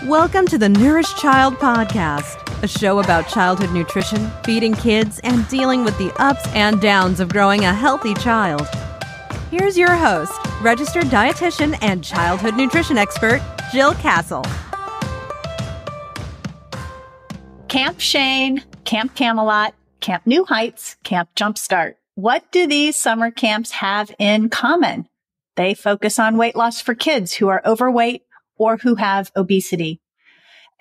Welcome to the Nourished Child Podcast, a show about childhood nutrition, feeding kids, and dealing with the ups and downs of growing a healthy child. Here's your host, registered dietitian and childhood nutrition expert, Jill Castle. Camp Shane, Camp Camelot, Camp New Heights, Camp Jumpstart. What do these summer camps have in common? They focus on weight loss for kids who are overweight or who have obesity.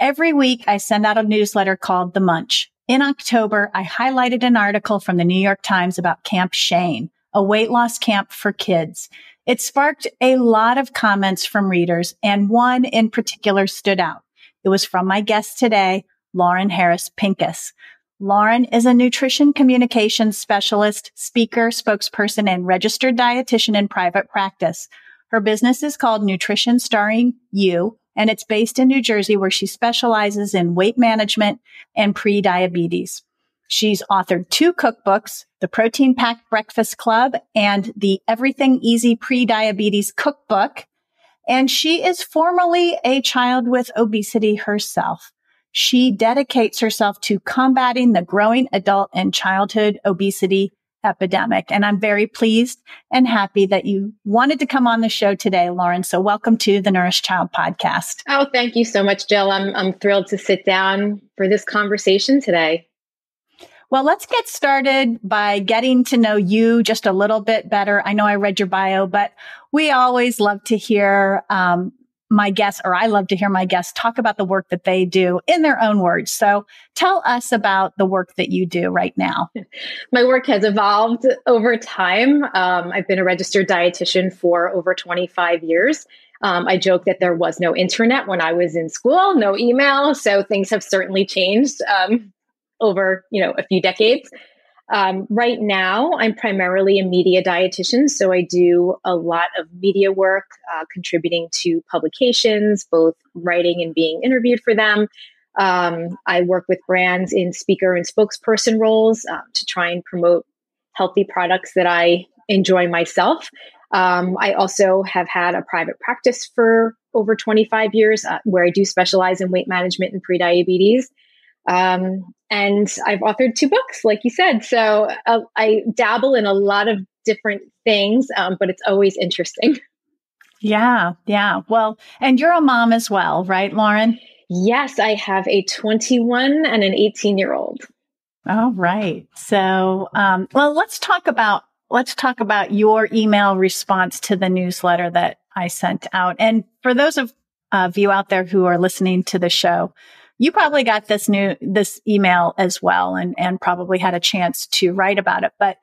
Every week, I send out a newsletter called The Munch. In October, I highlighted an article from the New York Times about Camp Shane, a weight loss camp for kids. It sparked a lot of comments from readers, and one in particular stood out. It was from my guest today, Lauren Harris-Pincus. Lauren is a nutrition communications specialist, speaker, spokesperson, and registered dietitian in private practice. Her business is called Nutrition Starring You, and it's based in New Jersey, where she specializes in weight management and prediabetes. She's authored 2 cookbooks, the Protein Packed Breakfast Club and the Everything Easy Prediabetes Cookbook. And she is formerly a child with obesity herself. She dedicates herself to combating the growing adult and childhood obesity epidemic. And I'm very pleased and happy that you wanted to come on the show today, Lauren. So welcome to the Nourished Child Podcast. Oh, thank you so much, Jill. I'm thrilled to sit down for this conversation today. Well, let's get started by getting to know you just a little bit better. I know I read your bio, but we always love to hear I love to hear my guests talk about the work that they do in their own words. So tell us about the work that you do right now. My work has evolved over time. I've been a registered dietitian for over 25 years. I joke that there was no internet when I was in school, no email. So things have certainly changed over, a few decades. Right now, I'm primarily a media dietitian, so I do a lot of media work, contributing to publications, both writing and being interviewed for them. I work with brands in speaker and spokesperson roles to try and promote healthy products that I enjoy myself. I also have had a private practice for over 25 years where I do specialize in weight management and prediabetes. And I've authored 2 books, like you said. So I dabble in a lot of different things, but it's always interesting. Yeah. Well, and you're a mom as well, right, Lauren? Yes, I have a 21 and an 18-year-old. All right. So, well, let's talk about your email response to the newsletter that I sent out. And for those of you out there who are listening to the show, you probably got this email as well and probably had a chance to write about it. But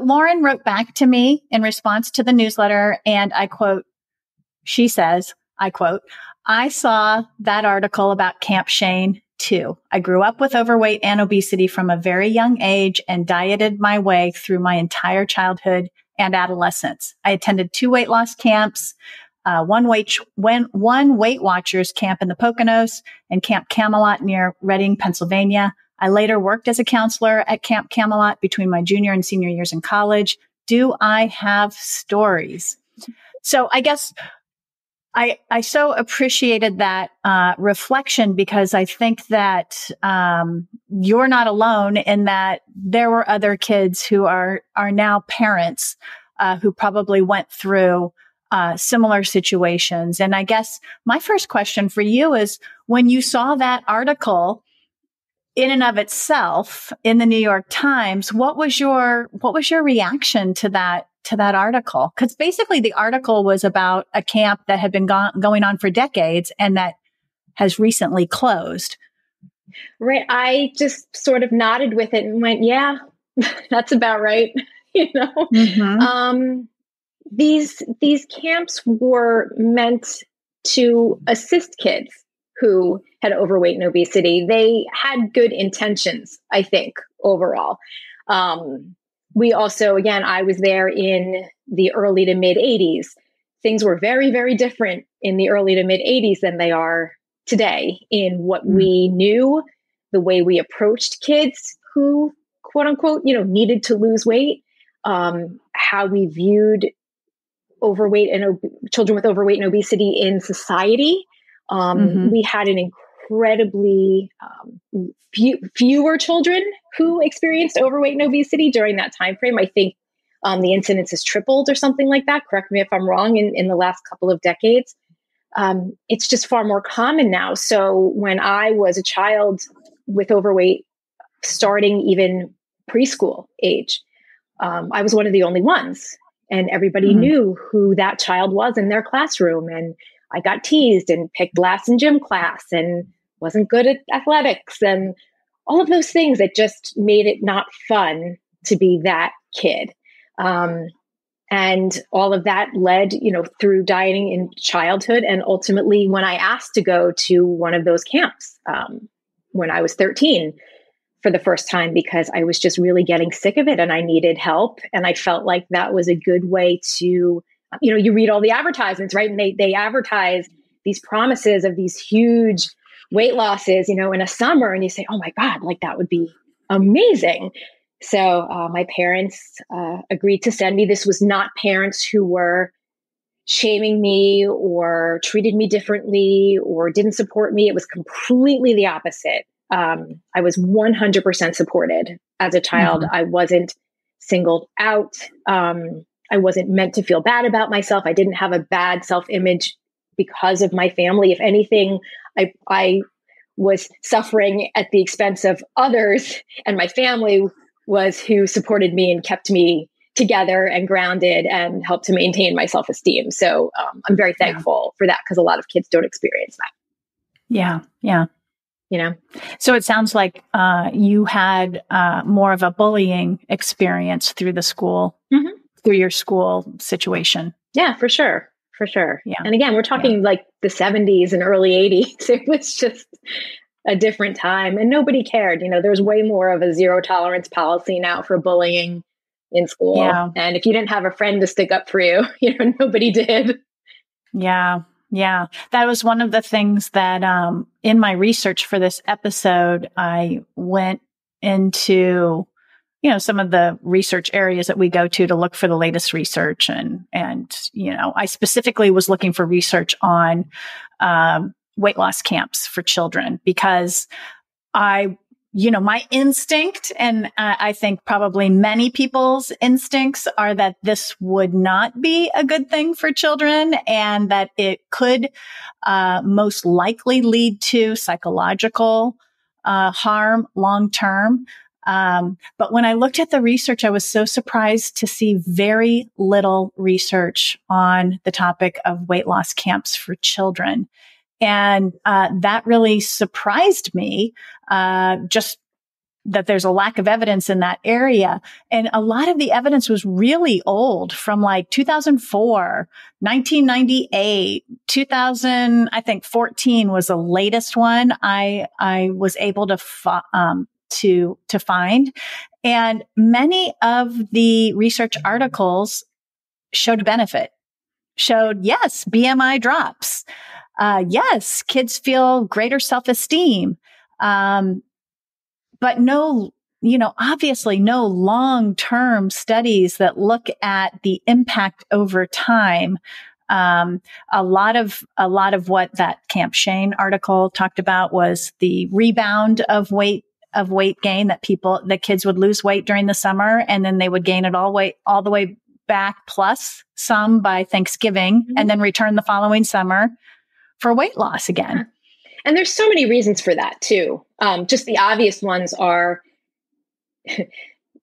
Lauren wrote back to me in response to the newsletter, and I quote, she says, I quote, "I saw that article about Camp Shane too. I grew up with overweight and obesity from a very young age and dieted my way through my entire childhood and adolescence. I attended 2 weight loss camps, one Weight Watchers camp in the Poconos and Camp Camelot near Reading, Pennsylvania. I later worked as a counselor at Camp Camelot between my junior and senior years in college. Do I have stories?" So I guess I so appreciated that reflection, because I think that you're not alone in that there were other kids who are now parents who probably went through similar situations. And I guess my first question for you is, when you saw that article in and of itself in the New York Times, what was your reaction to that article? Because basically the article was about a camp that had been going on for decades and that has recently closed. Right. I just sort of nodded with it and went, yeah, that's about right. Mm-hmm. These camps were meant to assist kids who had overweight and obesity. They had good intentions, I think, overall. We also, again, I was there in the early to mid 80s. Things were very, very different in the early to mid 80s than they are today in what we knew, the way we approached kids who, quote unquote, needed to lose weight, how we viewed overweight and children with overweight and obesity in society, We had an incredibly fewer children who experienced overweight and obesity during that time frame. I think the incidence has tripled or something like that. Correct me if I'm wrong, in the last couple of decades. It's just far more common now. So when I was a child with overweight, starting even preschool age, I was one of the only ones. And everybody knew who that child was in their classroom. And I got teased and picked last in gym class and wasn't good at athletics and all of those things that just made it not fun to be that kid. And all of that led, through dieting in childhood. And ultimately, when I asked to go to one of those camps when I was 13 for the first time, because I was just really getting sick of it and I needed help. And I felt like that was a good way to, you read all the advertisements, right? And they advertise these promises of these huge weight losses, in a summer. And you say, oh my God, like that would be amazing. So my parents agreed to send me. This was not parents who were shaming me or treated me differently or didn't support me. It was completely the opposite. I was 100% supported as a child. I wasn't singled out. I wasn't meant to feel bad about myself. I didn't have a bad self-image because of my family. If anything, I was suffering at the expense of others, and my family was who supported me and kept me together and grounded and helped to maintain my self-esteem. So I'm very thankful for that, because a lot of kids don't experience that. Yeah. Yeah. So it sounds like you had more of a bullying experience through the school, through your school situation. Yeah, for sure. Yeah. And again, we're talking like the 70s and early 80s. It was just a different time and nobody cared. There's way more of a zero tolerance policy now for bullying in school. Yeah. And if you didn't have a friend to stick up for you, nobody did. Yeah. Yeah. That was one of the things that, in my research for this episode, I went into, some of the research areas that we go to look for the latest research. And, I specifically was looking for research on, weight loss camps for children, because my instinct, and I think probably many people's instincts, are that this would not be a good thing for children, and that it could most likely lead to psychological harm long term. But when I looked at the research, I was so surprised to see very little research on the topic of weight loss camps for children. And that really surprised me, just that there's a lack of evidence in that area. And a lot of the evidence was really old, from like 2004, 1998, 2014 was the latest one I was able to find. And many of the research articles showed benefit, showed, yes, BMI drops. Yes, kids feel greater self-esteem. But no, obviously no long-term studies that look at the impact over time. A lot of what that Camp Shane article talked about was the rebound of weight gain, that kids would lose weight during the summer and then they would gain it all the way back, plus some by Thanksgiving, and then return the following summer for weight loss again. And there's so many reasons for that too. Just the obvious ones are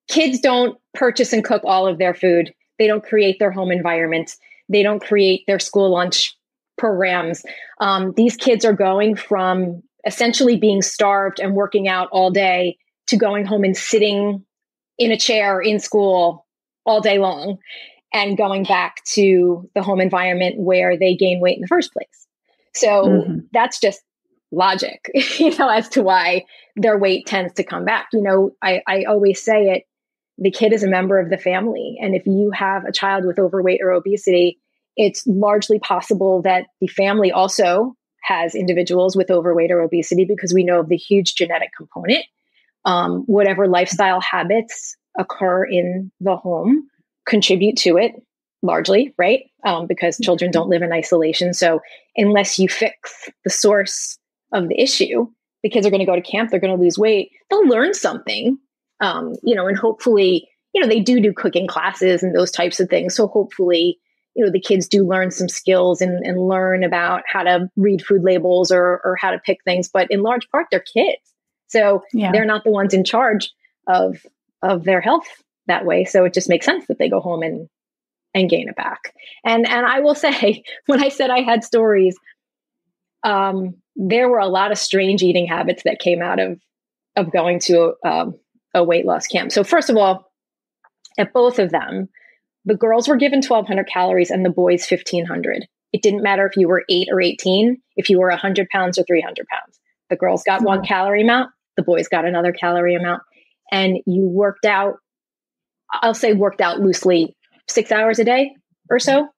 kids don't purchase and cook all of their food. They don't create their home environment. They don't create their school lunch programs. These kids are going from essentially being starved and working out all day to going home and sitting in a chair in school all day long and going back to the home environment where they gain weight in the first place. So that's just logic, as to why their weight tends to come back. I always say it, the kid is a member of the family. And if you have a child with overweight or obesity, it's largely possible that the family also has individuals with overweight or obesity, because we know of the huge genetic component. Whatever lifestyle habits occur in the home contribute to it. largely, right? Because children don't live in isolation. So unless you fix the source of the issue, the kids are going to go to camp, they're going to lose weight, they'll learn something, and hopefully, they do cooking classes and those types of things. So hopefully, the kids do learn some skills and learn about how to read food labels or how to pick things. But in large part, they're kids. So they're not the ones in charge of their health that way. So it just makes sense that they go home and gain it back. And I will say, when I said I had stories, there were a lot of strange eating habits that came out of going to a weight loss camp. So first of all, at both of them, the girls were given 1,200 calories and the boys 1,500. It didn't matter if you were 8 or 18, if you were 100 pounds or 300 pounds. The girls got one calorie amount, the boys got another calorie amount. And you worked out, I'll say worked out loosely, 6 hours a day or so.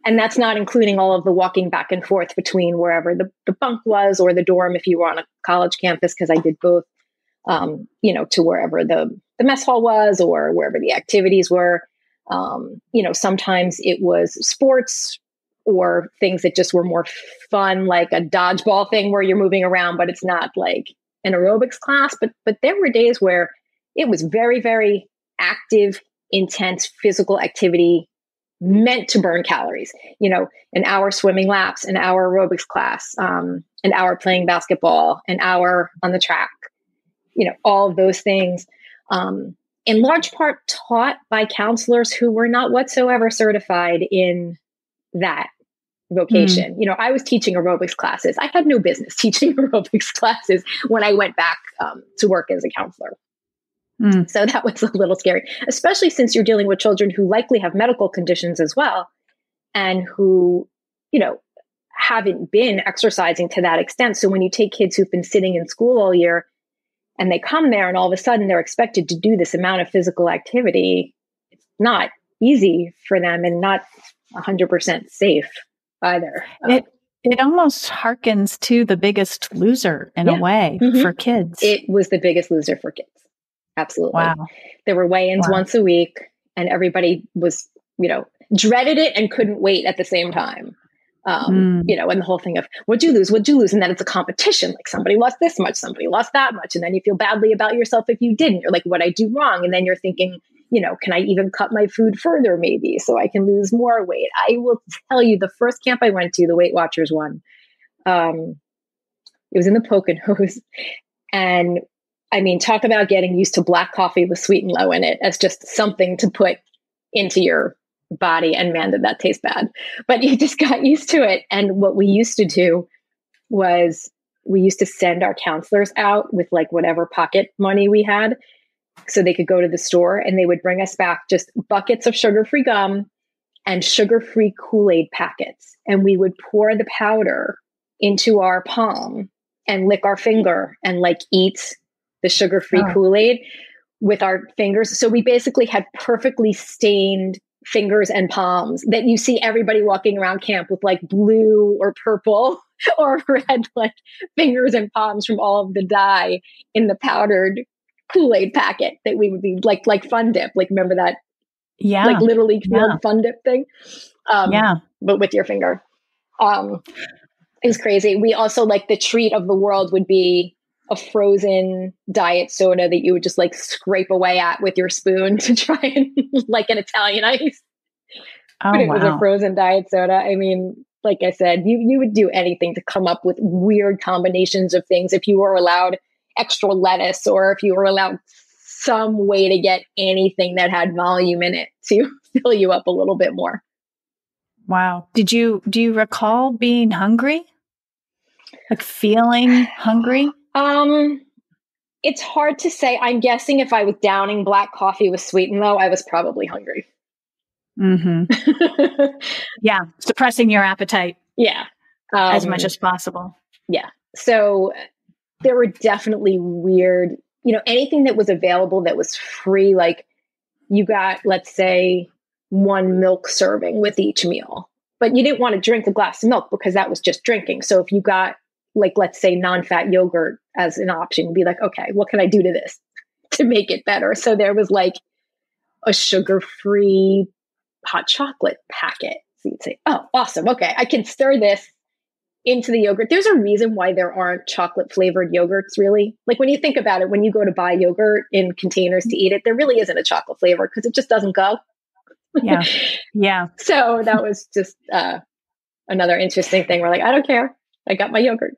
And that's not including all of the walking back and forth between wherever the bunk was or the dorm if you were on a college campus, because I did both, to wherever the mess hall was or wherever the activities were. Sometimes it was sports or things that just were more fun, like a dodgeball thing where you're moving around, but it's not like an aerobics class. But there were days where it was very, very active, intense physical activity meant to burn calories, an hour swimming laps, an hour aerobics class, an hour playing basketball, an hour on the track, all of those things. In large part taught by counselors who were not whatsoever certified in that vocation. I was teaching aerobics classes. I had no business teaching aerobics classes when I went back to work as a counselor. So that was a little scary, especially since you're dealing with children who likely have medical conditions as well, and who, haven't been exercising to that extent. So when you take kids who've been sitting in school all year and they come there and all of a sudden they're expected to do this amount of physical activity, it's not easy for them and not 100% safe either. It almost harkens to The Biggest Loser in a way for kids. It was The Biggest Loser for kids. Absolutely. Wow. There were weigh-ins once a week and everybody was, dreaded it and couldn't wait at the same time. And the whole thing of what'd you lose? And then it's a competition. Like somebody lost this much, somebody lost that much. And then you feel badly about yourself if you didn't. You're like, what'd I do wrong? And then you're thinking, can I even cut my food further maybe so I can lose more weight? I will tell you, the first camp I went to, the Weight Watchers one, it was in the Poconos. And I mean, talk about getting used to black coffee with sweet and low in it as just something to put into your body. And man, did that taste bad. But you just got used to it. And what we used to do was we used to send our counselors out with like whatever pocket money we had so they could go to the store and they would bring us back just buckets of sugar-free gum and sugar-free Kool-Aid packets. And we would pour the powder into our palm and lick our finger and like eat the sugar-free Kool-Aid with our fingers. So we basically had perfectly stained fingers and palms that you see everybody walking around camp with like blue or purple or red, like fingers and palms from all of the dye in the powdered Kool-Aid packet that we would be like Fun Dip. Like, remember that? Yeah. Like literally Fun Dip thing. But with your finger. It was crazy. We also like the treat of the world would be a frozen diet soda that you would just like scrape away at with your spoon to try and like an Italian ice. But it was a frozen diet soda. I mean, like I said, you would do anything to come up with weird combinations of things if you were allowed extra lettuce or if you were allowed some way to get anything that had volume in it to fill you up a little bit more. Wow. Do you recall being hungry? Like feeling hungry? It's hard to say. I'm guessing if I was downing black coffee with sweet and low, I was probably hungry. Yeah. Suppressing your appetite. Yeah. As much as possible. Yeah. So there were definitely weird, anything that was available that was free. Like you got, let's say, one milk serving with each meal, but you didn't want to drink a glass of milk because that was just drinking. So if you got, like, let's say non-fat yogurt as an option, you'd be like, okay, what can I do to this to make it better? So there was like a sugar-free hot chocolate packet. So you'd say, oh, awesome. Okay, I can stir this into the yogurt. There's a reason why there aren't chocolate flavored yogurts, really. Like when you think about it, when you go to buy yogurt in containers to eat it, there really isn't a chocolate flavor because it just doesn't go. Yeah. Yeah. So that was just another interesting thing. We're like, I don't care. I got my yogurt.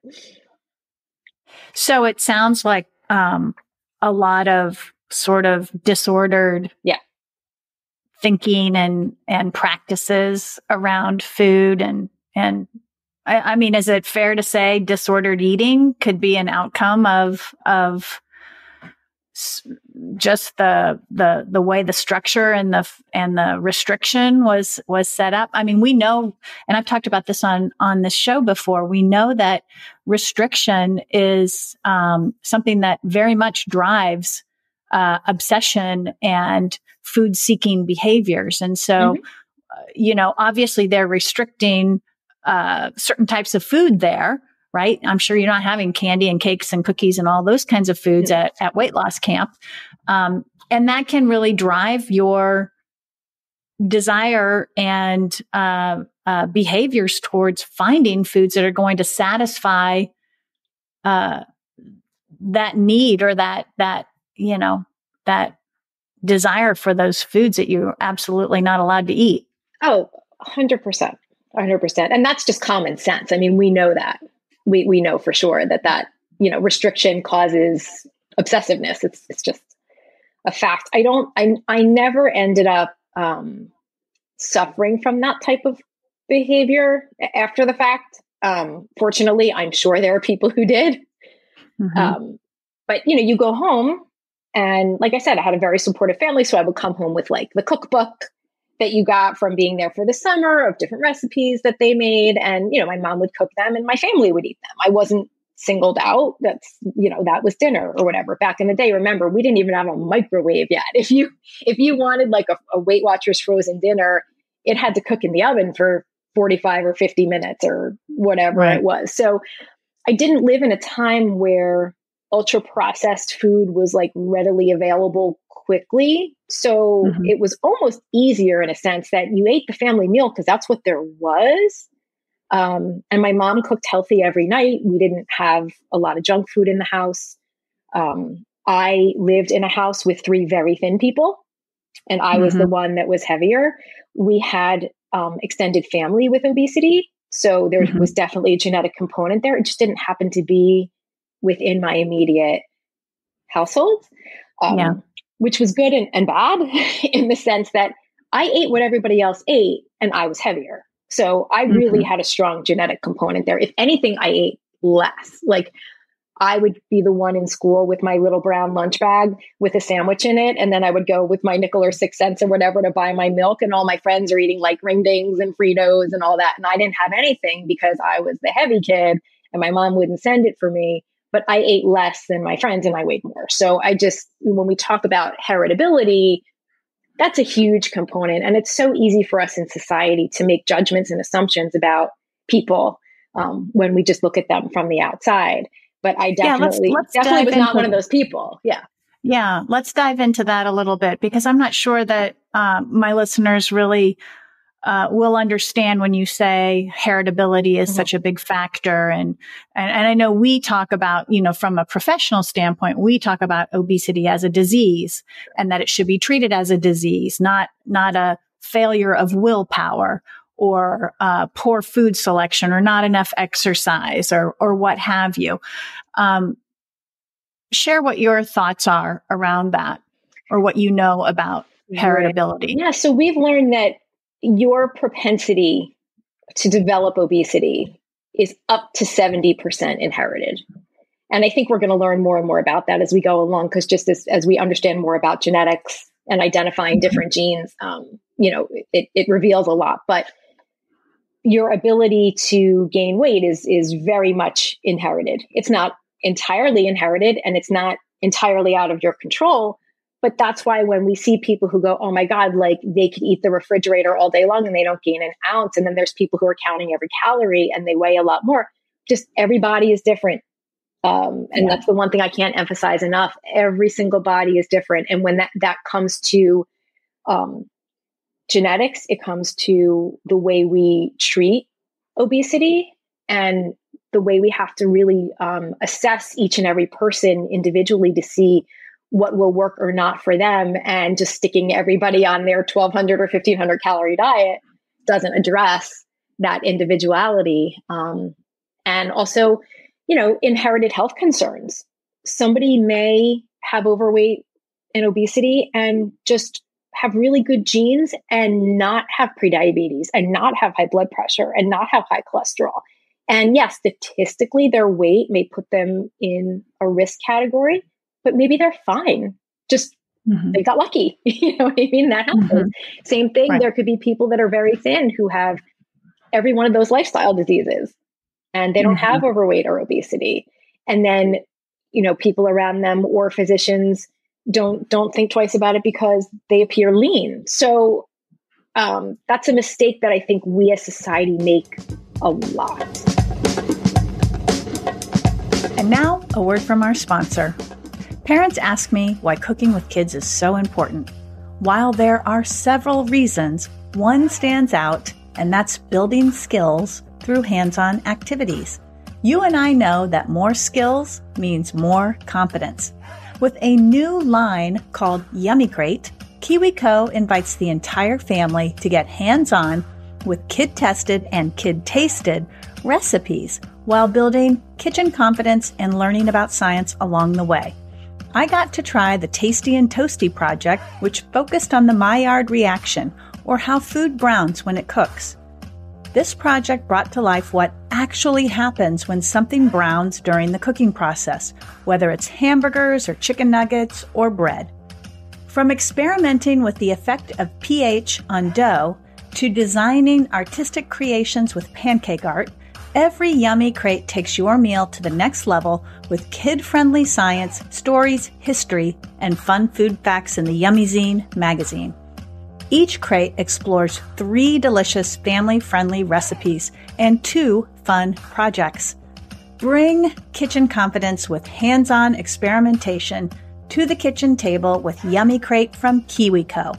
So it sounds like a lot of sort of disordered thinking and practices around food and I mean, is it fair to say disordered eating could be an outcome of just the way the structure and the restriction was set up? I mean, we know, and I've talked about this on this show before. We know that restriction is something that very much drives obsession and food seeking behaviors, and so obviously they're restricting certain types of food there, right? I'm sure you're not having candy and cakes and cookies and all those kinds of foods at weight loss camp. And that can really drive your desire and behaviors towards finding foods that are going to satisfy that need or that desire for those foods that you're absolutely not allowed to eat. Oh, 100%. 100%. And that's just common sense. I mean, we know that. We know for sure that restriction causes obsessiveness. It's just a fact. I never ended up suffering from that type of behavior after the fact. Fortunately, I'm sure there are people who did. Mm-hmm. But you go home and like I said, I had a very supportive family. So I would come home with like the cookbook that you got from being there for the summer of different recipes that they made. And, my mom would cook them and my family would eat them. I wasn't singled out. That's, that was dinner or whatever. Back in the day, remember, we didn't even have a microwave yet. If you wanted like a Weight Watchers frozen dinner, it had to cook in the oven for 45 or 50 minutes or whatever it was. So I didn't live in a time where ultra processed food was like readily available quickly. So it was almost easier in a sense that you ate the family meal because that's what there was. And my mom cooked healthy every night. We didn't have a lot of junk food in the house. I lived in a house with 3 very thin people, and I was the one that was heavier. We had extended family with obesity. So there was definitely a genetic component there. It just didn't happen to be within my immediate household. Which was good and bad in the sense that I ate what everybody else ate and I was heavier. So I really had a strong genetic component there. If anything, I ate less. Like I would be the one in school with my little brown lunch bag with a sandwich in it. And then I would go with my nickel or 6 cents or whatever to buy my milk. And all my friends are eating like Ring Dings and Fritos and all that. And I didn't have anything because I was the heavy kid and my mom wouldn't send it for me. But I ate less than my friends and I weighed more. So when we talk about heritability, that's a huge component. And it's so easy for us in society to make judgments and assumptions about people when we just look at them from the outside. But I definitely was not one of those people. Yeah. Yeah. Let's dive into that a little bit because I'm not sure that my listeners really will understand when you say heritability is such a big factor. And I know we talk about, from a professional standpoint, we talk about obesity as a disease and that it should be treated as a disease, not a failure of willpower or poor food selection or not enough exercise or what have you. Share what your thoughts are around that or what you know about heritability. Yeah. So we've learned that your propensity to develop obesity is up to 70% inherited. And I think we're going to learn more and more about that as we go along, because just as we understand more about genetics and identifying different genes, it reveals a lot. But your ability to gain weight is very much inherited. It's not entirely inherited and it's not entirely out of your control. But that's why when we see people who go, oh my God, like they could eat the refrigerator all day long and they don't gain an ounce. And then there's people who are counting every calorie and they weigh a lot more. Just everybody is different. That's the one thing I can't emphasize enough. Every single body is different. And when that comes to genetics, it comes to the way we treat obesity and the way we have to really assess each and every person individually to see what will work or not for them. And just sticking everybody on their 1,200 or 1,500 calorie diet doesn't address that individuality. And also, inherited health concerns. Somebody may have overweight and obesity and just have really good genes and not have prediabetes and not have high blood pressure and not have high cholesterol. And yes, statistically, their weight may put them in a risk category, but maybe they're fine. Just they got lucky. You know what I mean? That happens. Same thing. Right. There could be people that are very thin who have every one of those lifestyle diseases and they don't have overweight or obesity. And then, people around them or physicians don't think twice about it because they appear lean. So that's a mistake that I think we as society make a lot. And now a word from our sponsor. Parents ask me why cooking with kids is so important. While there are several reasons, one stands out, and that's building skills through hands-on activities. You and I know that more skills means more competence. With a new line called Yummy Crate, KiwiCo invites the entire family to get hands-on with kid-tested and kid-tasted recipes while building kitchen confidence and learning about science along the way. I got to try the Tasty and Toasty project, which focused on the Maillard reaction, or how food browns when it cooks. This project brought to life what actually happens when something browns during the cooking process, whether it's hamburgers or chicken nuggets or bread. From experimenting with the effect of pH on dough to designing artistic creations with pancake art, every Yummy Crate takes your meal to the next level with kid-friendly science, stories, history, and fun food facts in the Yummy Zine magazine. Each crate explores 3 delicious family-friendly recipes and 2 fun projects. Bring kitchen confidence with hands-on experimentation to the kitchen table with Yummy Crate from KiwiCo.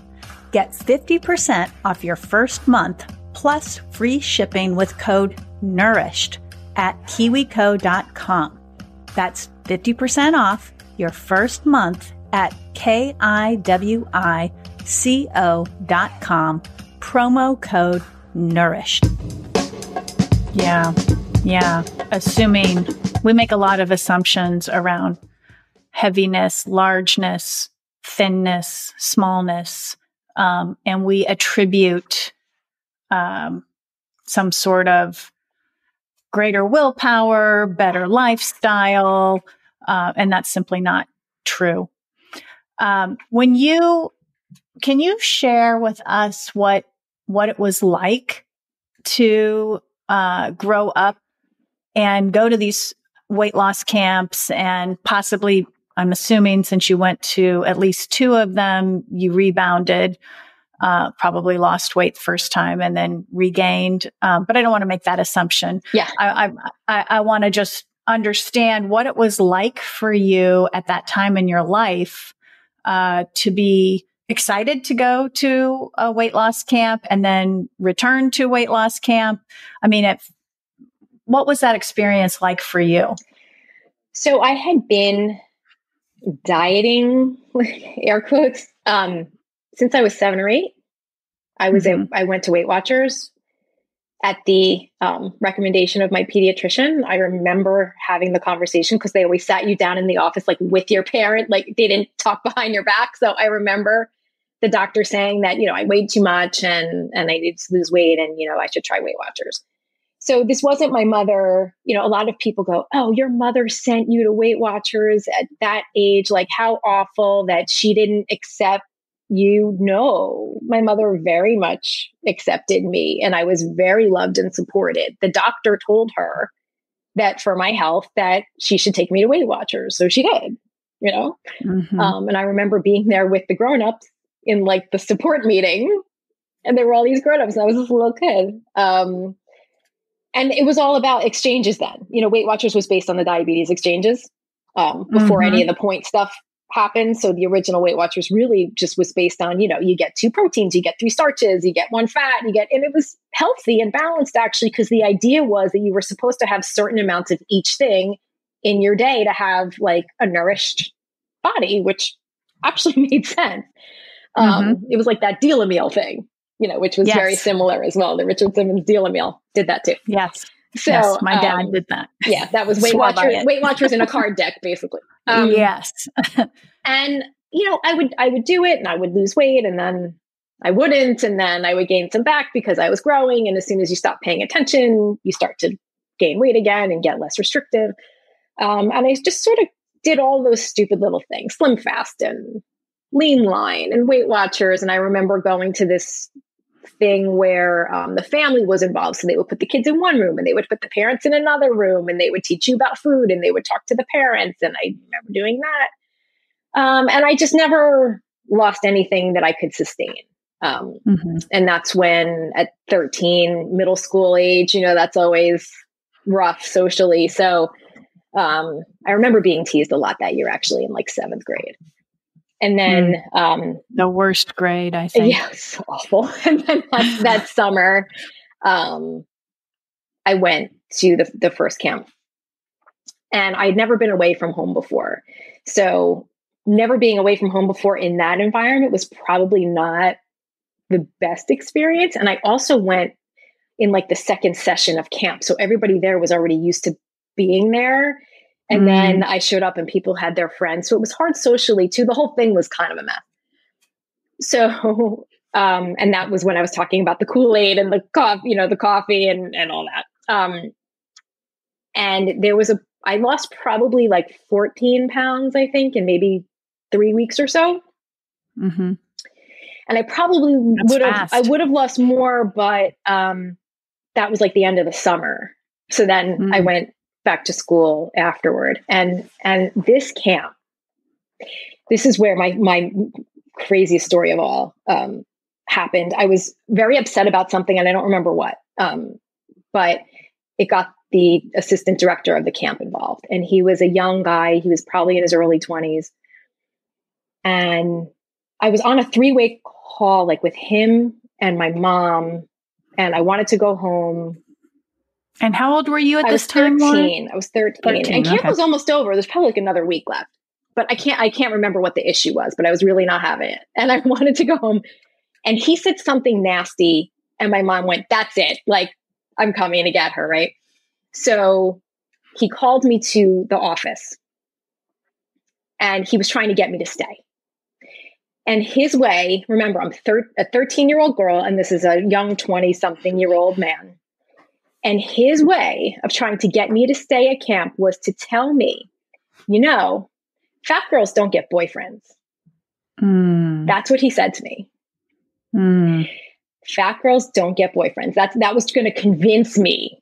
Get 50% off your first month plus free shipping with code NOURISHED at kiwico.com. That's 50% off your first month at kiwico.com, promo code NOURISHED. Yeah. Assuming we make a lot of assumptions around heaviness, largeness, thinness, smallness, and we attribute some sort of greater willpower, better lifestyle, and that's simply not true. Can you share with us what it was like to grow up and go to these weight loss camps, and possibly, I'm assuming since you went to at least 2 of them, you rebounded, probably lost weight the first time and then regained. But I don't want to make that assumption. Yeah. I want to just understand what it was like for you at that time in your life, to be excited to go to a weight loss camp and then return to weight loss camp. I mean, what was that experience like for you? So I had been dieting, air quotes, since I was 7 or 8. I went to Weight Watchers at the recommendation of my pediatrician. I remember having the conversation because they always sat you down in the office, like with your parent, like they didn't talk behind your back. So I remember the doctor saying that, I weighed too much and I needed to lose weight and, I should try Weight Watchers. So this wasn't my mother. A lot of people go, oh, your mother sent you to Weight Watchers at that age. Like how awful that she didn't accept you. No, my mother very much accepted me and I was very loved and supported. The doctor told her that for my health, that she should take me to Weight Watchers. So she did, and I remember being there with the grownups in like the support meeting, and there were all these grownups and I was just a little kid. And it was all about exchanges then. Weight Watchers was based on the diabetes exchanges before any of the point stuff happened. So the original Weight Watchers really just was based on, you get 2 proteins, you get 3 starches, you get 1 fat, and it was healthy and balanced actually, because the idea was that you were supposed to have certain amounts of each thing in your day to have like a nourished body, which actually made sense. It was like that deal-a-meal thing, which was very similar as well. The Richard Simmons deal-a-meal did that too. Yes. So yes, my dad did that. Yeah, that was Weight Watchers in a card deck, basically. Yes. And, I would do it and I would lose weight and then I wouldn't. And then I would gain some back because I was growing. And as soon as you stop paying attention, you start to gain weight again and get less restrictive. And I just sort of did all those stupid little things, Slim Fast and Lean Line and Weight Watchers. And I remember going to this thing where the family was involved. So they would put the kids in one room and they would put the parents in another room and they would teach you about food and they would talk to the parents. And I remember doing that. And I just never lost anything that I could sustain. And that's when at 13, middle school age, that's always rough socially. So I remember being teased a lot that year, actually, in like 7th grade. And then the worst grade, I think. Yeah, it's awful. And then that summer, I went to the first camp. And I'd never been away from home before. So never being away from home before in that environment was probably not the best experience. And I also went in like the second session of camp. So everybody there was already used to being there. And then I showed up and people had their friends. So it was hard socially too. The whole thing was kind of a mess. So, and that was when I was talking about the Kool-Aid and the coffee and all that. And I lost probably like 14 pounds, I think, in maybe 3 weeks or so. And I probably would have lost more, but that was like the end of the summer. So then I went back to school afterward. And this camp, this is where my craziest story of all happened. I was very upset about something and I don't remember what, but it got the assistant director of the camp involved. And he was a young guy. He was probably in his early 20s. And I was on a 3-way call, like with him and my mom, and I wanted to go home. And how old were you at this time? I was 13. And camp was almost over. There's probably like another week left, but I can't remember what the issue was, but I was really not having it. And I wanted to go home and he said something nasty. And my mom went, "That's it. Like, I'm coming to get her." Right. So he called me to the office and he was trying to get me to stay. And his way, remember, I'm a 13-year-old girl, and this is a young 20-something-year-old man. And his way of trying to get me to stay at camp was to tell me, fat girls don't get boyfriends. That's what he said to me. Fat girls don't get boyfriends. That was going to convince me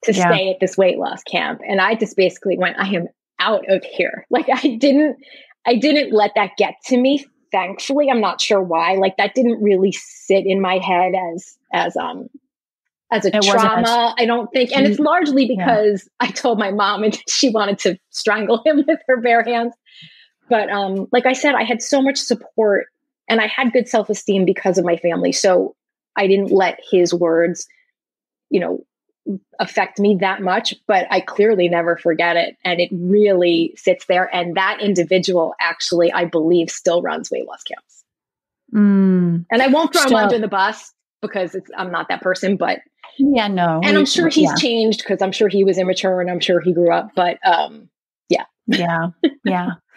to stay at this weight loss camp. And I just basically went, I am out of here. Like I didn't let that get to me. Thankfully, I'm not sure why. Like that didn't really sit in my head as a trauma, I don't think. And it's largely because I told my mom and she wanted to strangle him with her bare hands. But like I said, I had so much support and I had good self-esteem because of my family. So I didn't let his words, affect me that much, but I clearly never forget it. And it really sits there. And that individual actually, I believe, still runs weight loss camps. And I won't throw him under the bus because I'm not that person, but yeah, no. And I'm sure he's changed because I'm sure he was immature and I'm sure he grew up, but yeah. Is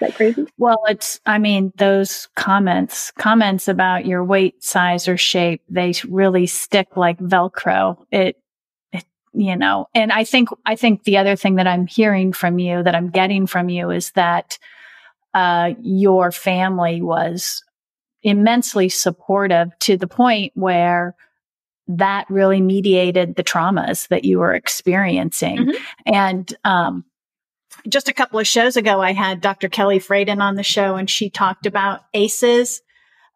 that crazy? Well, those comments about your weight size or shape, they really stick like Velcro. And I think the other thing that I'm hearing from you, that I'm getting from you, is that your family was immensely supportive to the point where that really mediated the traumas that you were experiencing. And just a couple of shows ago, I had Dr. Kelly Fraden on the show, and she talked about ACEs,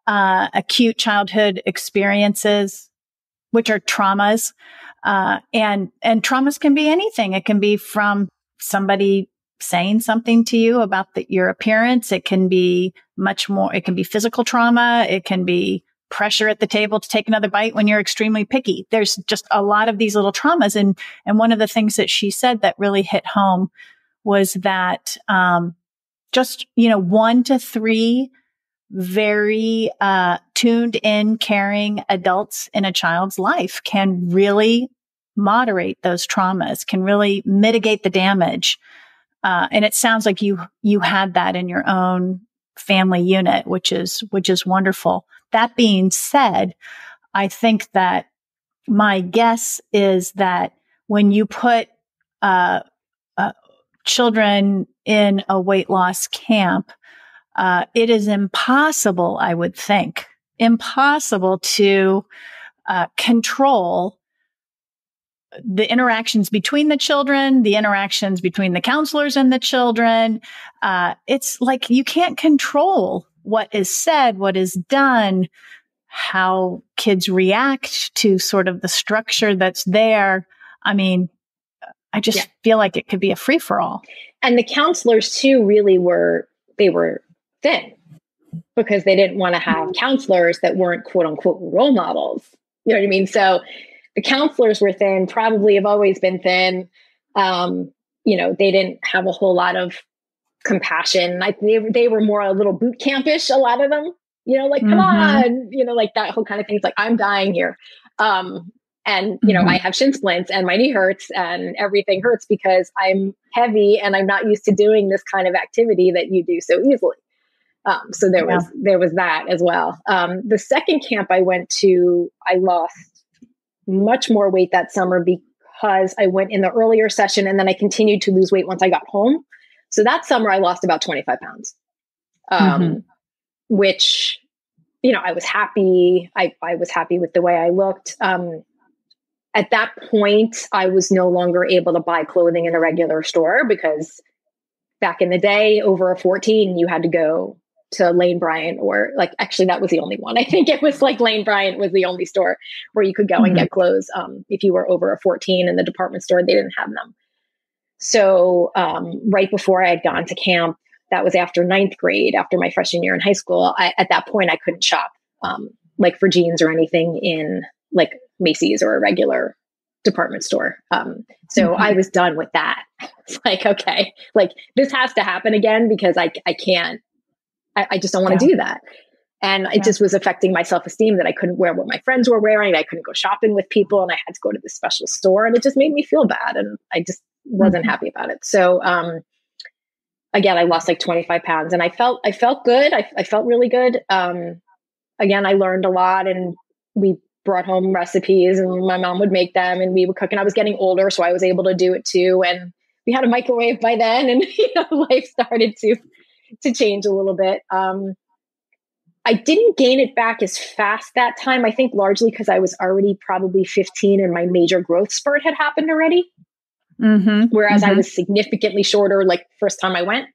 acute childhood experiences, which are traumas. And traumas can be anything. It can be from somebody saying something to you about your appearance. It can be it can be physical trauma. It can be pressure at the table to take another bite when you're extremely picky. There's just a lot of these little traumas. And one of the things that she said that really hit home was that, just, 1 to 3 very, tuned in, caring adults in a child's life can really moderate those traumas, can really mitigate the damage. And it sounds like you had that in your own family unit, which is wonderful. That being said, I think that my guess is that when you put children in a weight loss camp, it is impossible, I would think, to control the interactions between the children, the interactions between the counselors and the children. It's like you can't control what is said, what is done, how kids react to sort of the structure that's there. I mean, I just feel like it could be a free-for-all. And the counselors too really were thin because they didn't want to have counselors that weren't quote unquote role models. You know what I mean? So the counselors were thin, probably have always been thin. They didn't have a whole lot of compassion. They were more a little boot campish, a lot of them, come on, like that whole kind of thing. It's like, I'm dying here. I have shin splints and my knee hurts and everything hurts because I'm heavy and I'm not used to doing this kind of activity that you do so easily. So there was that as well. The second camp I went to, I lost much more weight that summer because I went in the earlier session and then I continued to lose weight once I got home. So that summer I lost about 25 pounds, which, I was happy. I was happy with the way I looked. At that point, I was no longer able to buy clothing in a regular store because back in the day, over a 14, you had to go to Lane Bryant actually that was the only one. I think it was like Lane Bryant was the only store where you could go and get clothes. If you were over a 14 in the department store, they didn't have them. So right before I had gone to camp, that was after 9th grade, after my freshman year in high school. At that point, I couldn't shop for jeans or anything in like Macy's or a regular department store. So I was done with that. It's like, okay, like this has to happen again because I can't, I just don't want to do that. And it just was affecting my self-esteem that I couldn't wear what my friends were wearing. I couldn't go shopping with people and I had to go to this special store and it just made me feel bad. And I just wasn't happy about it. So, again, I lost like 25 pounds and I felt good. I felt really good. Again, I learned a lot and we brought home recipes and my mom would make them and we would cook and I was getting older. So I was able to do it too. And we had a microwave by then and, life started to change a little bit. I didn't gain it back as fast that time. I think largely because I was already probably 15 and my major growth spurt had happened already. Whereas I was significantly shorter, like first time I went.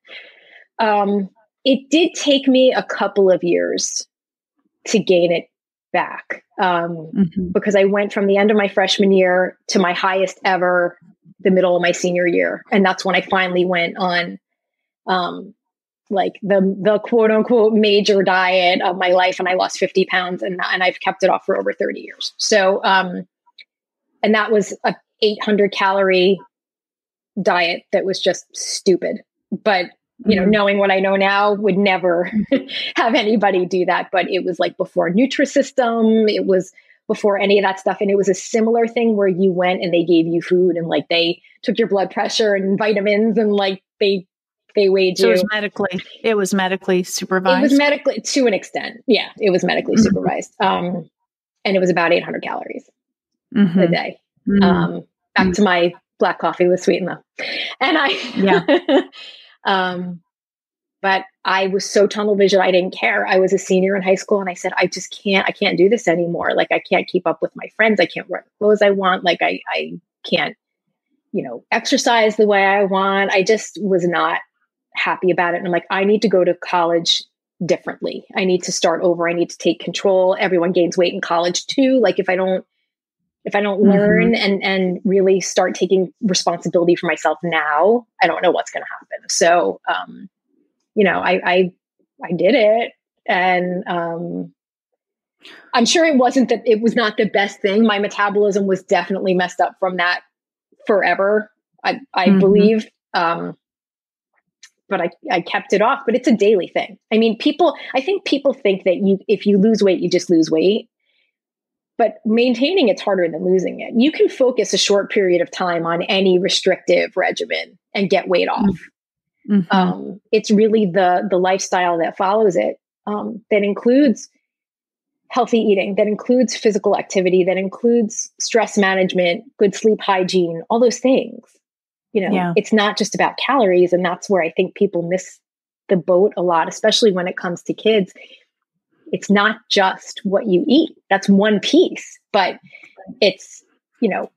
It did take me a couple of years to gain it back because I went from the end of my freshman year to my highest ever the middle of my senior year. And that's when I finally went on the quote unquote major diet of my life. And I lost 50 pounds and I've kept it off for over 30 years. So, and that was a 800 calorie diet that was just stupid. But, knowing what I know now would never have anybody do that. But it was like before Nutrisystem, it was before any of that stuff. And it was a similar thing where you went and they gave you food and like they took your blood pressure and vitamins and like they weighed you. So it was medically supervised. It was medically to an extent. Yeah, it was medically supervised. And it was about 800 calories a day. Back to my black coffee with sweet and low. And but I was so tunnel vision. I didn't care. I was a senior in high school and I said, I can't do this anymore. Like I can't keep up with my friends. I can't wear the clothes I want. Like I can't, exercise the way I want. I just was not happy about it. And I'm like, I need to go to college differently. I need to start over. I need to take control. Everyone gains weight in college too. Like if I don't If I don't learn and really start taking responsibility for myself now, I don't know what's going to happen. So, I did it, and I'm sure it was not the best thing. My metabolism was definitely messed up from that forever. I believe, but I kept it off. But it's a daily thing. I mean, I think people think that if you lose weight, you just lose weight. But maintaining it's harder than losing it. You can focus a short period of time on any restrictive regimen and get weight off. It's really the lifestyle that follows it, that includes healthy eating, that includes physical activity, that includes stress management, good sleep hygiene, all those things. It's not just about calories. And that's where I think people miss the boat a lot, especially when it comes to kids. It's not just what you eat. That's one piece, but it's,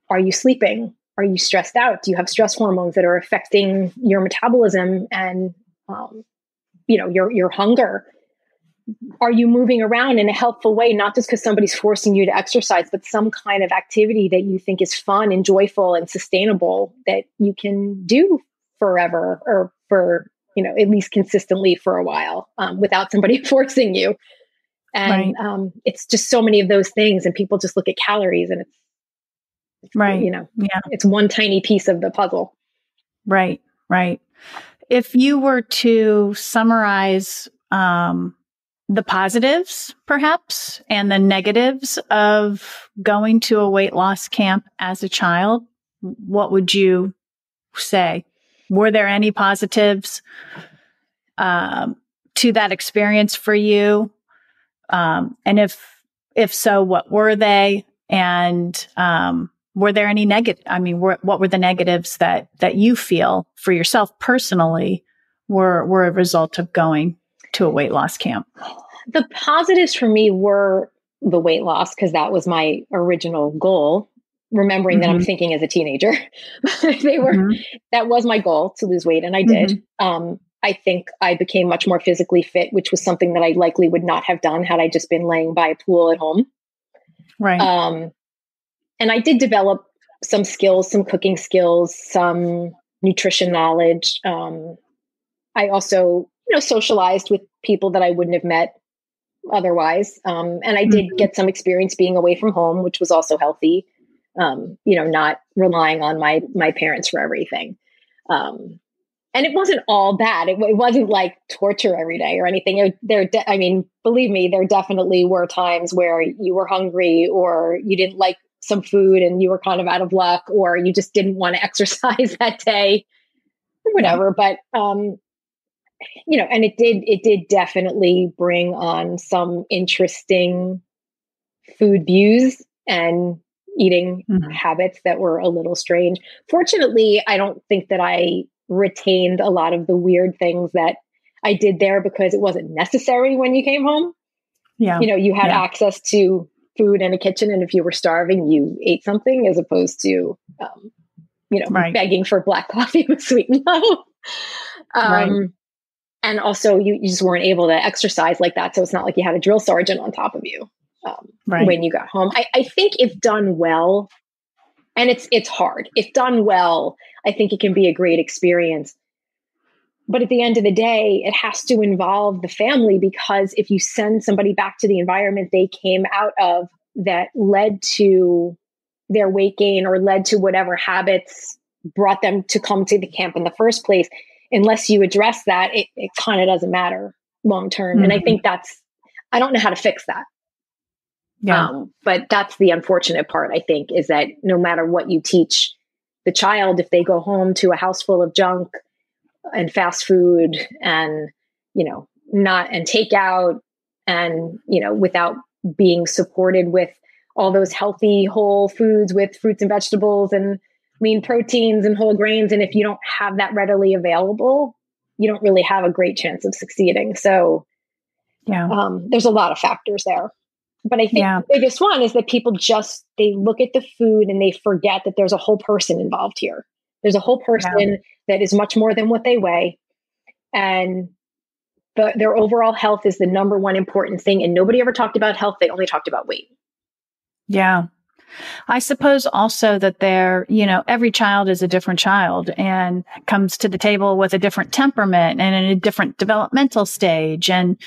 are you sleeping? Are you stressed out? Do you have stress hormones that are affecting your metabolism and, your hunger? Are you moving around in a helpful way, not just because somebody's forcing you to exercise, but some kind of activity that you think is fun and joyful and sustainable that you can do forever or for, at least consistently for a while, without somebody forcing you. And it's just so many of those things, and people just look at calories, and it's one tiny piece of the puzzle. Right. If you were to summarize the positives, perhaps, and the negatives of going to a weight loss camp as a child, what would you say? Were there any positives to that experience for you? And if so, what were they? And were there any negative? I mean, what were the negatives that you feel for yourself personally were a result of going to a weight loss camp? The positives for me were the weight loss, because that was my original goal. Remembering that I'm thinking as a teenager, that was my goal, to lose weight, and I did. I think I became much more physically fit, which was something that I likely would not have done had I just been laying by a pool at home. Right. And I did develop some skills, some cooking skills, some nutrition knowledge. I also, socialized with people that I wouldn't have met otherwise. And I did get some experience being away from home, which was also healthy. Not relying on my parents for everything. And it wasn't all bad. It wasn't like torture every day or anything. Believe me, there definitely were times where you were hungry, or you didn't like some food and you were kind of out of luck, or you just didn't want to exercise that day or whatever. But, and it did definitely bring on some interesting food views and eating habits that were a little strange. Fortunately, I don't think that I retained a lot of the weird things that I did there, because it wasn't necessary when you came home. Yeah. You had access to food and a kitchen, and if you were starving, you ate something, as opposed to, begging for black coffee with sweet and low. And also you just weren't able to exercise like that. So it's not like you had a drill sergeant on top of you when you got home. I think if done well, and it's hard, if done well, I think it can be a great experience. But at the end of the day, it has to involve the family, because if you send somebody back to the environment they came out of that led to their weight gain, or led to whatever habits brought them to come to the camp in the first place, unless you address that, it kind of doesn't matter long term. And I think I don't know how to fix that. Yeah. But that's the unfortunate part, I think, is that no matter what you teach the child, if they go home to a house full of junk and fast food and, and takeout, and, without being supported with all those healthy whole foods with fruits and vegetables and lean proteins and whole grains. And if you don't have that readily available, you don't really have a great chance of succeeding. So there's a lot of factors there. But I think the biggest one is that people they look at the food and they forget that there's a whole person involved here. There's a whole person that is much more than what they weigh. And their overall health is the number one important thing. And nobody ever talked about health. They only talked about weight. Yeah. I suppose also that every child is a different child and comes to the table with a different temperament and in a different developmental stage. And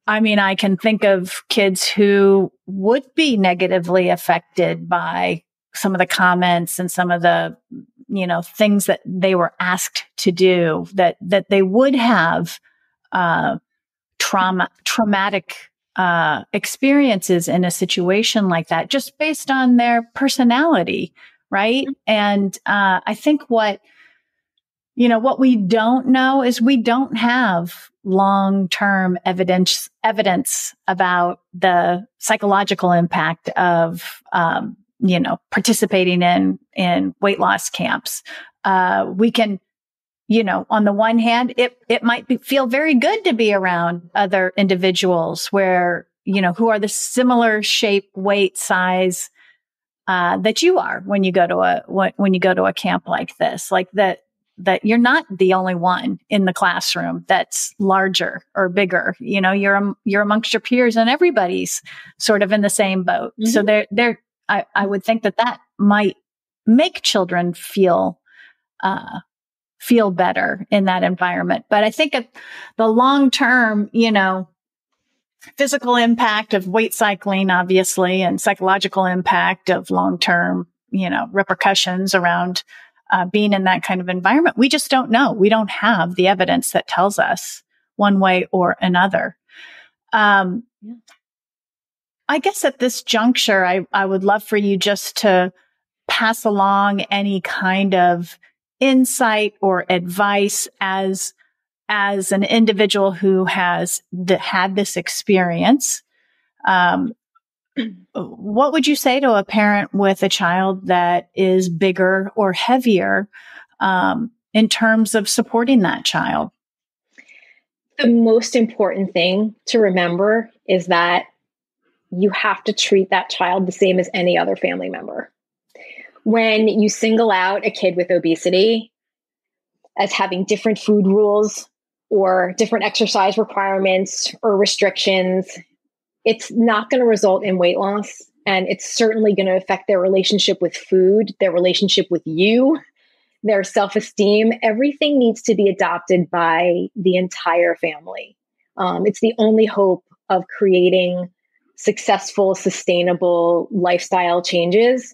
I mean, I can think of kids who would be negatively affected by some of the comments and some of the, things that they were asked to do, that they would have, traumatic experiences in a situation like that, just based on their personality, right? And I think what we don't know is we don't have long-term evidence about the psychological impact of participating in weight loss camps. We can, on the one hand, it might feel very good to be around other individuals where, who are the similar shape, weight, size, that you are when you go to a camp like this, like that you're not the only one in the classroom that's larger or bigger. You're amongst your peers and everybody's sort of in the same boat. Mm-hmm. So I would think that might make children feel better in that environment. But I think the long-term, physical impact of weight cycling, obviously, and psychological impact of long-term, repercussions around being in that kind of environment, we just don't know. We don't have the evidence that tells us one way or another. I guess at this juncture, I would love for you just to pass along any kind of insight or advice as an individual who has had this experience. What would you say to a parent with a child that is bigger or heavier in terms of supporting that child? The most important thing to remember is that you have to treat that child the same as any other family member. When you single out a kid with obesity as having different food rules or different exercise requirements or restrictions, it's not going to result in weight loss. And it's certainly going to affect their relationship with food, their relationship with you, their self-esteem. Everything needs to be adopted by the entire family. It's the only hope of creating successful, sustainable lifestyle changes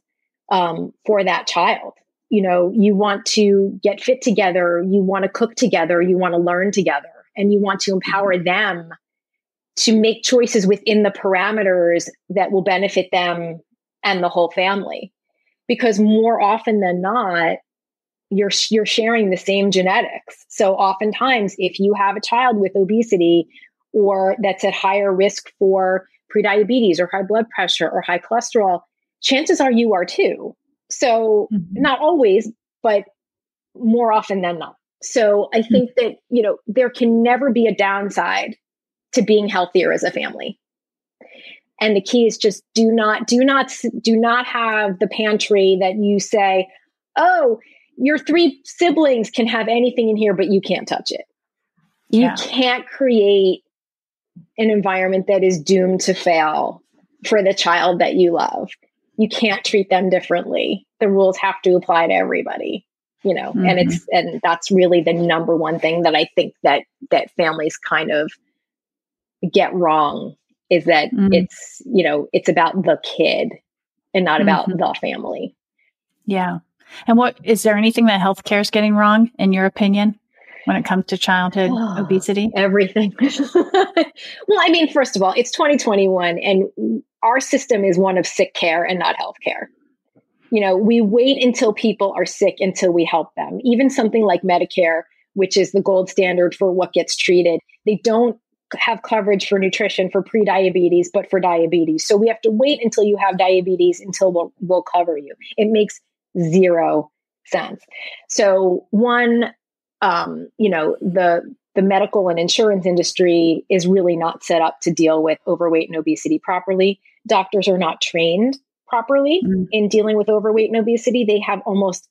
for that child. You want to get fit together, you want to cook together, you want to learn together, and you want to empower them to make choices within the parameters that will benefit them and the whole family. Because more often than not, you're sharing the same genetics. So oftentimes, if you have a child with obesity or that's at higher risk for prediabetes or high blood pressure or high cholesterol, chances are you are too. So not always, but more often than not. So I think that, there can never be a downside to being healthier as a family. And the key is just do not have the pantry that you say, oh, your 3 siblings can have anything in here, but you can't touch it. You can't create an environment that is doomed to fail for the child that you love. You can't treat them differently. The rules have to apply to everybody, and that's really the number one thing that I think that families kind of get wrong is that it's about the kid and not about the family. Yeah. And is there anything that healthcare is getting wrong, in your opinion, when it comes to childhood obesity? Everything. Well, I mean, first of all, it's 2021 and our system is one of sick care and not healthcare. We wait until people are sick until we help them. Even something like Medicare, which is the gold standard for what gets treated, they don't have coverage for nutrition for prediabetes, but for diabetes. So we have to wait until you have diabetes until we'll cover you. It makes zero sense. So one, the medical and insurance industry is really not set up to deal with overweight and obesity properly. Doctors are not trained properly in dealing with overweight and obesity. They have almost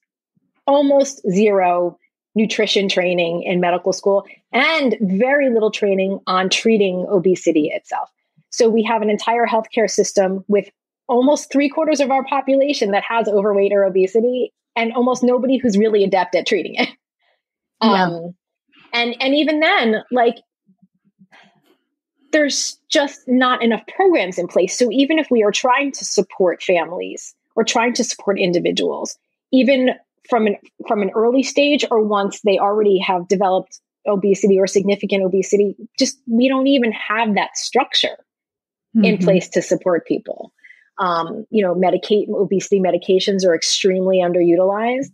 zero nutrition training in medical school and very little training on treating obesity itself. So we have an entire healthcare system with almost 3/4 of our population that has overweight or obesity, and almost nobody who's really adept at treating it. Yeah. And even then, like, there's just not enough programs in place. So even if we are trying to support families or trying to support individuals, even from an early stage or once they already have developed obesity or significant obesity, just we don't even have that structure in place to support people. Obesity medications are extremely underutilized.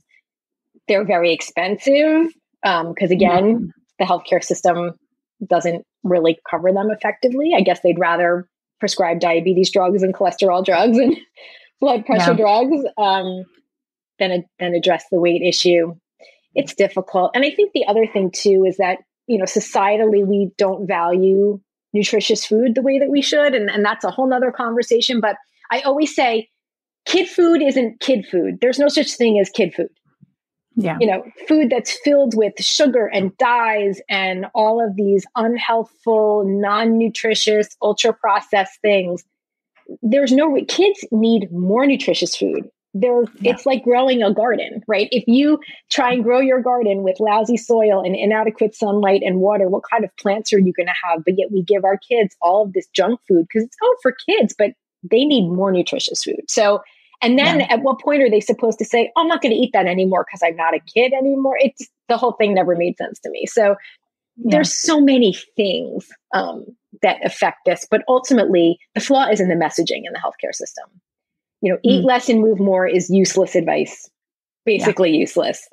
They're very expensive because, again, the healthcare system doesn't really cover them effectively. I guess they'd rather prescribe diabetes drugs and cholesterol drugs and blood pressure drugs than address the weight issue. It's difficult. And I think the other thing too is that, societally, we don't value nutritious food the way that we should. And that's a whole nother conversation. But I always say kid food isn't kid food. There's no such thing as kid food. Yeah. Food that's filled with sugar and dyes and all of these unhealthful, non-nutritious, ultra-processed things. Kids need more nutritious food. It's like growing a garden, right? If you try and grow your garden with lousy soil and inadequate sunlight and water, what kind of plants are you going to have? But yet we give our kids all of this junk food because it's all for kids, but they need more nutritious food. So, and then at what point are they supposed to say, I'm not going to eat that anymore because I'm not a kid anymore? The whole thing never made sense to me. So there's so many things that affect this, but ultimately the flaw is in the messaging in the healthcare system. Eat less and move more is useless advice, basically useless.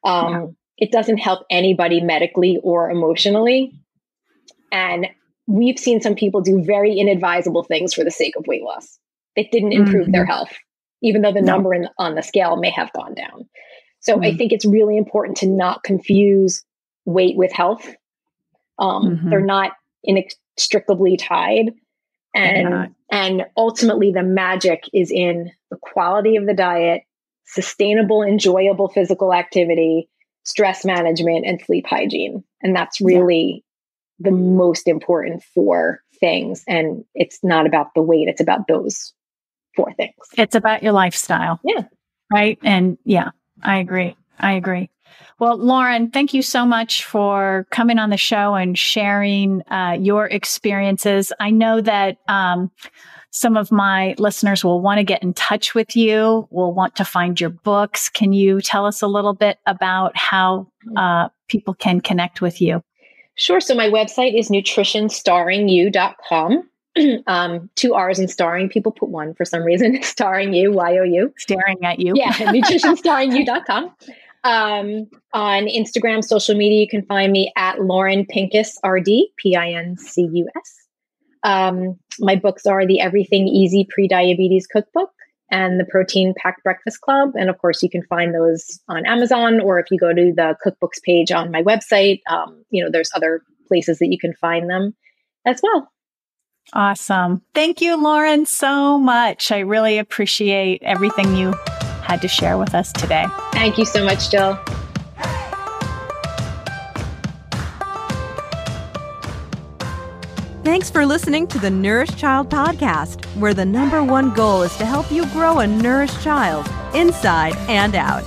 It doesn't help anybody medically or emotionally. And we've seen some people do very inadvisable things for the sake of weight loss. It didn't improve their health, even though the number on the scale may have gone down. So I think it's really important to not confuse weight with health. They're not inextricably tied. And ultimately, the magic is in the quality of the diet, sustainable, enjoyable physical activity, stress management, and sleep hygiene. And that's really the most important 4 things. And it's not about the weight. It's about those 4 things. It's about your lifestyle. Yeah. Right. And I agree. Well, Lauren, thank you so much for coming on the show and sharing your experiences. I know that some of my listeners will want to get in touch with you, will want to find your books. Can you tell us a little bit about how people can connect with you? Sure. So my website is nutritionstarringyou.com. 2 R's in starring. People put 1 for some reason. Starring you, Y-O-U. Staring at you. Yeah. nutritionstarringyou.com. On Instagram, social media, you can find me at Lauren Pincus, RD, Pincus. My books are the Everything Easy Prediabetes Cookbook and the Protein Packed Breakfast Club. And of course, you can find those on Amazon, or if you go to the cookbooks page on my website, there's other places that you can find them as well. Awesome. Thank you, Lauren, so much. I really appreciate everything you had to share with us today. Thank you so much, Jill. Thanks for listening to the Nourished Child Podcast, where the #1 goal is to help you grow a nourished child inside and out.